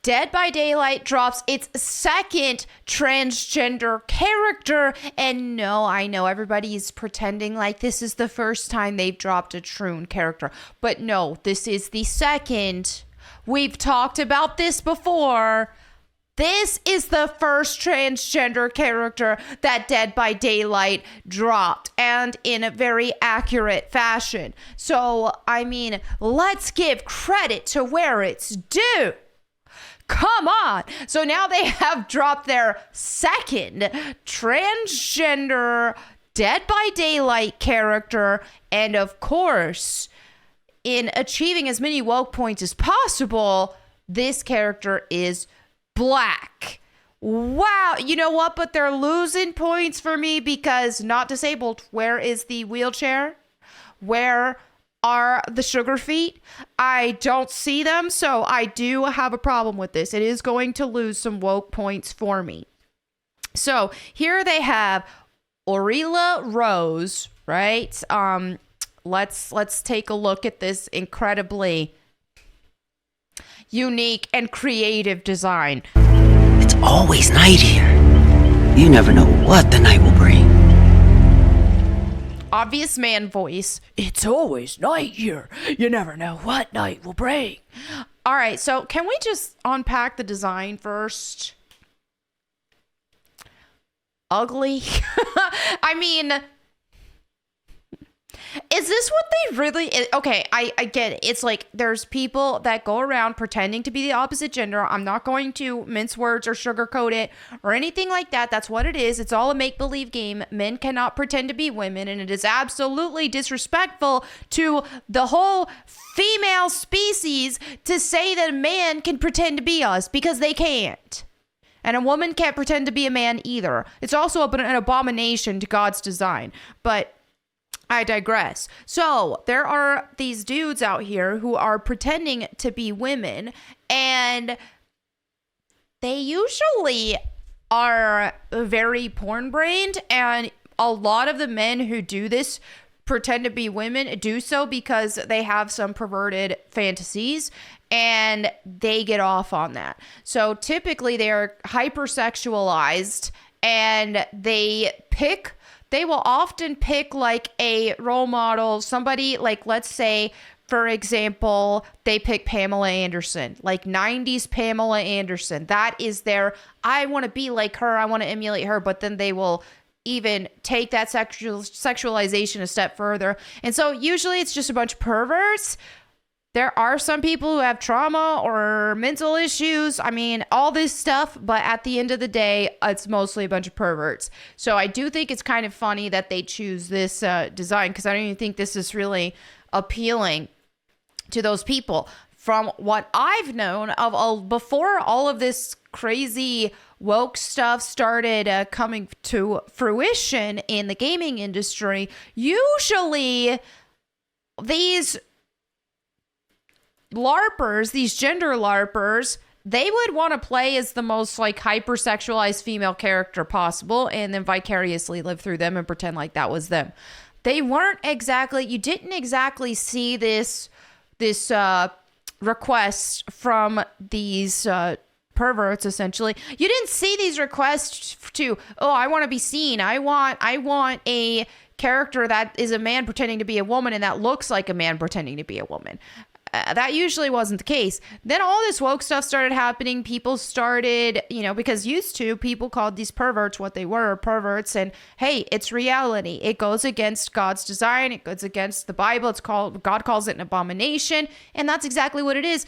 Dead by Daylight drops its second transgender character. And no, I know everybody is pretending like this is the first time they've dropped a true character. But no, this is the second. We've talked about this before. This is the first transgender character that Dead by Daylight dropped, and in a very accurate fashion. So, I mean, let's give credit to where it's due. Come on. So now they have dropped their second transgender Dead by Daylight character. And of course, in achieving as many woke points as possible, this character is black. Wow. You know what? But they're losing points for me because not disabled. Where is the wheelchair? Where are the sugar feet? I don't see them, so I do have a problem with this. It is going to lose some woke points for me. So here they have Orilla Rose, right? Let's take a look at this incredibly unique and creative design. It's always night here. You never know what the night will bring. Obvious man voice. It's always night here. You never know what night will bring. All right, so can we just unpack the design first? Ugly. I mean, is this what they really... Okay, I get it. It's like there's people that go around pretending to be the opposite gender. I'm not going to mince words or sugarcoat it or anything like that. That's what it is. It's all a make-believe game. Men cannot pretend to be women, and it is absolutely disrespectful to the whole female species to say that a man can pretend to be us, because they can't. And a woman can't pretend to be a man either. It's also an abomination to God's design. But I digress. So there are these dudes out here who are pretending to be women, and they usually are very porn-brained, and a lot of the men who do this pretend to be women do so because they have some perverted fantasies, and they get off on that. So typically they are hypersexualized, and they will often pick like a role model, somebody like, let's say, for example, they pick Pamela Anderson, like 90s Pamela Anderson. That is their, I want to be like her, I want to emulate her, but then they will even take that sexualization a step further. And so usually it's just a bunch of perverts. There are some people who have trauma or mental issues. I mean, all this stuff. But at the end of the day, it's mostly a bunch of perverts. So I do think it's kind of funny that they choose this design, because I don't even think this is really appealing to those people. From what I've known of before all of this crazy woke stuff started coming to fruition in the gaming industry, usually these LARPers, these gender LARPers, they would want to play as the most like hypersexualized female character possible and then vicariously live through them and pretend like that was them. They weren't exactly, you didn't exactly see this request from these perverts, essentially. You didn't see these requests to, oh, I want to be seen. I want a character that is a man pretending to be a woman and that looks like a man pretending to be a woman. That usually wasn't the case. Then all this woke stuff started happening. People started, because used to, people called these perverts what they were, perverts. And hey, it's reality. It goes against God's design. It goes against the Bible. God calls it an abomination. And that's exactly what it is.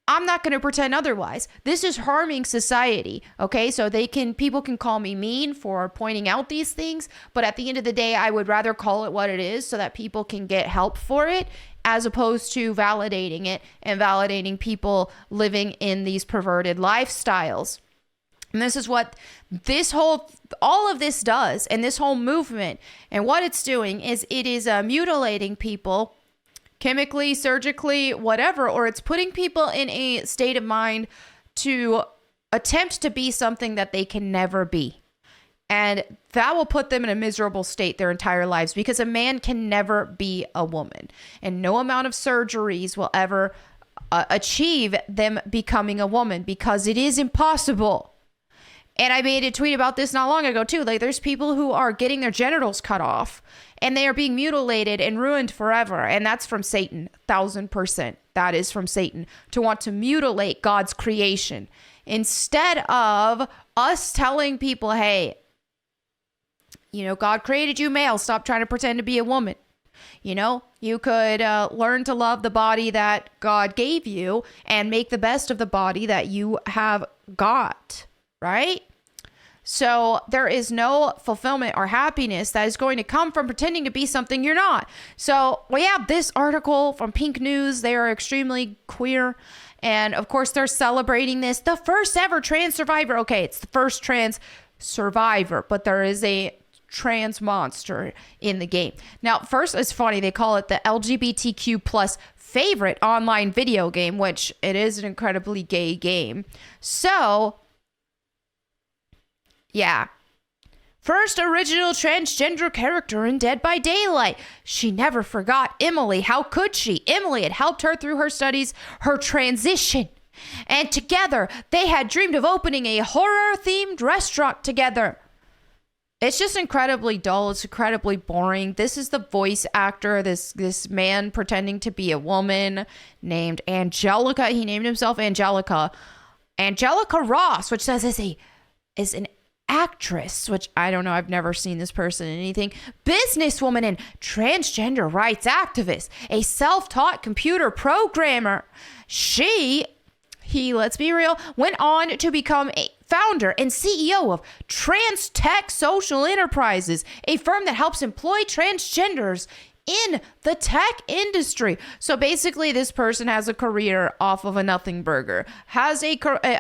I'm not going to pretend otherwise. This is harming society. Okay, so people can call me mean for pointing out these things, but at the end of the day, I would rather call it what it is so that people can get help for it, as opposed to validating it and validating people living in these perverted lifestyles. And this is what all of this does, and this whole movement, and what it's doing is it is mutilating people chemically, surgically, whatever, or it's putting people in a state of mind to attempt to be something that they can never be. And that will put them in a miserable state their entire lives, because a man can never be a woman. And no amount of surgeries will ever achieve them becoming a woman, because it is impossible. And I made a tweet about this not long ago too. Like, there's people who are getting their genitals cut off and they are being mutilated and ruined forever. And that's from Satan, 1000%. That is from Satan, to want to mutilate God's creation. Instead of us telling people, hey, you know, God created you male. Stop trying to pretend to be a woman. You know, you could learn to love the body that God gave you and make the best of the body that you have got. Right? So there is no fulfillment or happiness that is going to come from pretending to be something you're not. So we have this article from Pink News. They are extremely queer. And of course, they're celebrating this. The first ever trans survivor. Okay, it's the first trans survivor, but there is a trans monster in the game. Now, first, it's funny. They call it the LGBTQ plus favorite online video game, which it is an incredibly gay game. So yeah. First original transgender character in Dead by Daylight. She never forgot Emily. How could she? Emily had helped her through her studies, her transition. And together, they had dreamed of opening a horror-themed restaurant together. It's just incredibly dull. It's incredibly boring. This is the voice actor, this man pretending to be a woman named Angelica. He named himself Angelica. Angelica Ross, which says is an actress, which I don't know. I've never seen this person in anything. Businesswoman and transgender rights activist. A self-taught computer programmer. Let's be real, went on to become a founder and CEO of Trans Tech Social Enterprises, a firm that helps employ transgenders in the tech industry. So basically, this person has a career off of a nothing burger, has a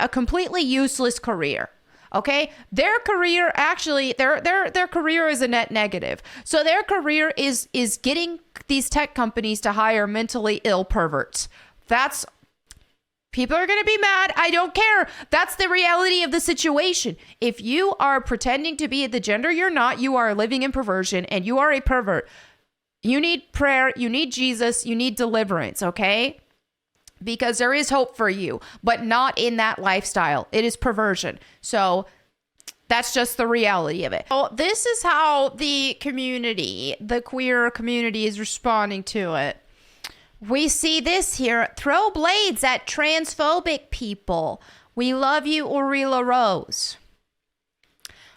completely useless career. Okay, their career actually, their career is a net negative. So their career is getting these tech companies to hire mentally ill perverts. People are going to be mad. I don't care. That's the reality of the situation. If you are pretending to be the gender you're not, you are living in perversion and you are a pervert. You need prayer. You need Jesus. You need deliverance. Okay. Because there is hope for you, but not in that lifestyle. It is perversion. So that's just the reality of it. So this is how the community, the queer community, is responding to it. We see this here. Throw blades at transphobic people. We love you, Orilla Rose.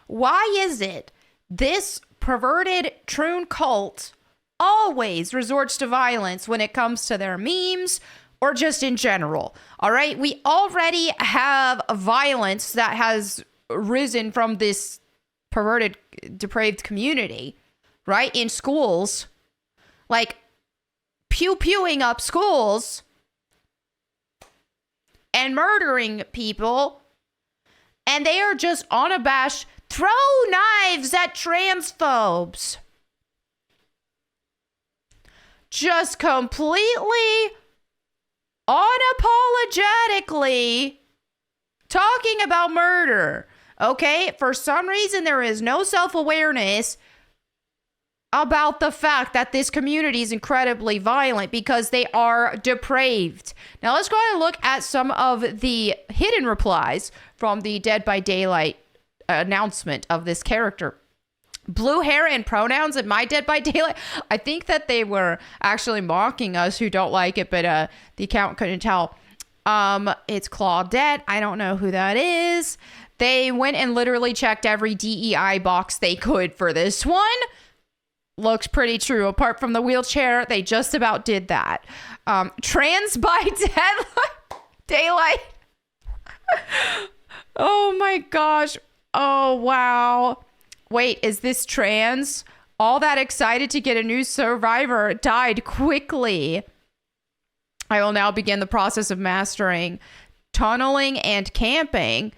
Why is it this perverted troon cult always resorts to violence when it comes to their memes, or just in general? All right. We already have violence that has risen from this perverted, depraved community, right? In schools, like pew-pewing up schools and murdering people. And they are just unabashed. Throw knives at transphobes. Just completely unapologetically talking about murder. Okay, for some reason there is no self-awareness about the fact that this community is incredibly violent because they are depraved. Now let's go ahead and look at some of the hidden replies from the Dead by Daylight announcement of this character. Blue hair and pronouns in my Dead by Daylight. I think that they were actually mocking us who don't like it, but the account couldn't tell. It's Claudette. I don't know who that is. They went and literally checked every DEI box they could for this one. Looks pretty true. Apart from the wheelchair, they just about did that. Trans by Daylight. Oh my gosh. Oh, wow. Wait, is this trans? All that excited to get a new survivor died quickly. I will now begin the process of mastering tunneling and camping.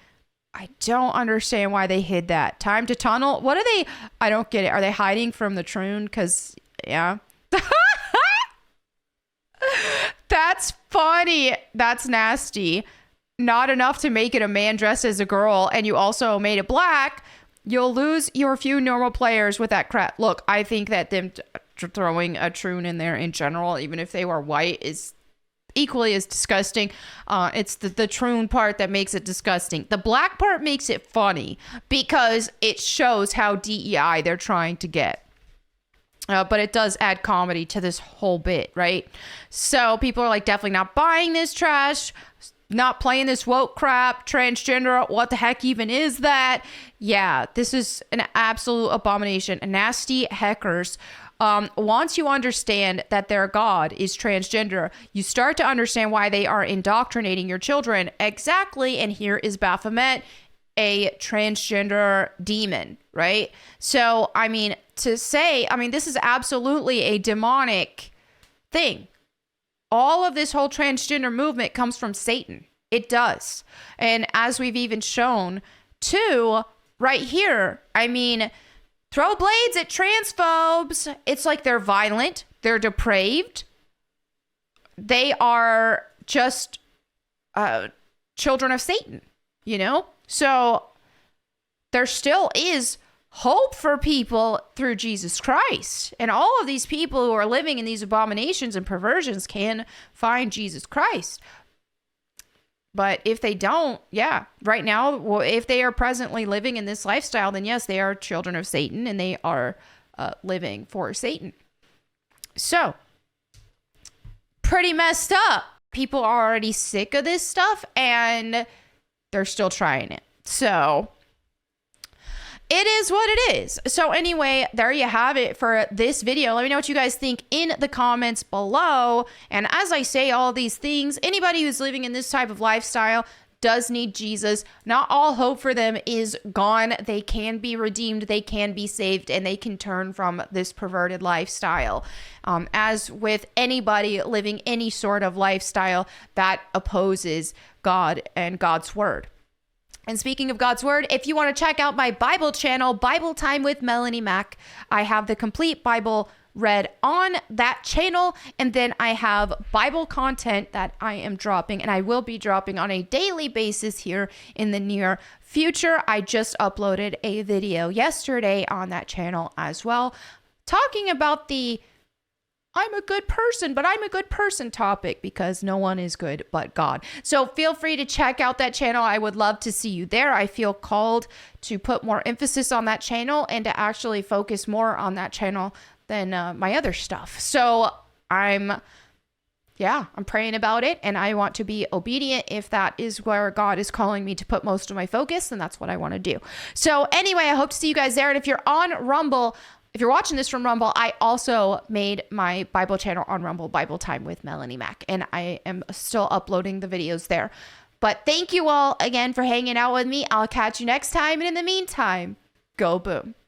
I don't understand why they hid that. Time to tunnel. What are they? I don't get it. Are they hiding from the troon? Because, yeah. That's funny. That's nasty. Not enough to make it a man dressed as a girl, and you also made it black. You'll lose your few normal players with that crap. Look, I think that them throwing a troon in there in general, even if they were white, is equally as disgusting. It's the troon part that makes it disgusting. The black part makes it funny because it shows how DEI they're trying to get. But it does add comedy to this whole bit, right? So people are like, definitely not buying this trash, not playing this woke crap, transgender, what the heck even is that? Yeah, this is an absolute abomination. Nasty heckers. Once you understand that their God is transgender, you start to understand why they are indoctrinating your children. Exactly, and here is Baphomet, a transgender demon, right? So, I mean, this is absolutely a demonic thing. All of this whole transgender movement comes from Satan. It does. And as we've even shown too, right here, I mean, throw blades at transphobes. It's like they're violent. They're depraved. They are just children of Satan, you know? So there still is hope for people through Jesus Christ. And all of these people who are living in these abominations and perversions can find Jesus Christ. But if they don't, yeah, right now, if they are presently living in this lifestyle, then yes, they are children of Satan and they are living for Satan. So, pretty messed up. People are already sick of this stuff and they're still trying it. So, it is what it is. So anyway, there you have it for this video. Let me know what you guys think in the comments below. And as I say all these things, anybody who's living in this type of lifestyle does need Jesus. Not all hope for them is gone. They can be redeemed, they can be saved, and they can turn from this perverted lifestyle. As with anybody living any sort of lifestyle that opposes God and God's word. And speaking of God's word, if you want to check out my Bible channel, Bible Time with Melanie Mack, I have the complete Bible read on that channel. And then I have Bible content that I am dropping, and I will be dropping on a daily basis here in the near future. I just uploaded a video yesterday on that channel as well, talking about the I'm a good person, but I'm a good person topic, because no one is good but God. So feel free to check out that channel. I would love to see you there. I feel called to put more emphasis on that channel and to actually focus more on that channel than my other stuff. So I'm praying about it, and I want to be obedient. If that is where God is calling me to put most of my focus, then that's what I want to do. So anyway, I hope to see you guys there. And if you're on Rumble, if you're watching this from Rumble, I also made my Bible channel on Rumble, Bible Time with Melanie Mack, and I am still uploading the videos there. But thank you all again for hanging out with me. I'll catch you next time. And in the meantime, go boom.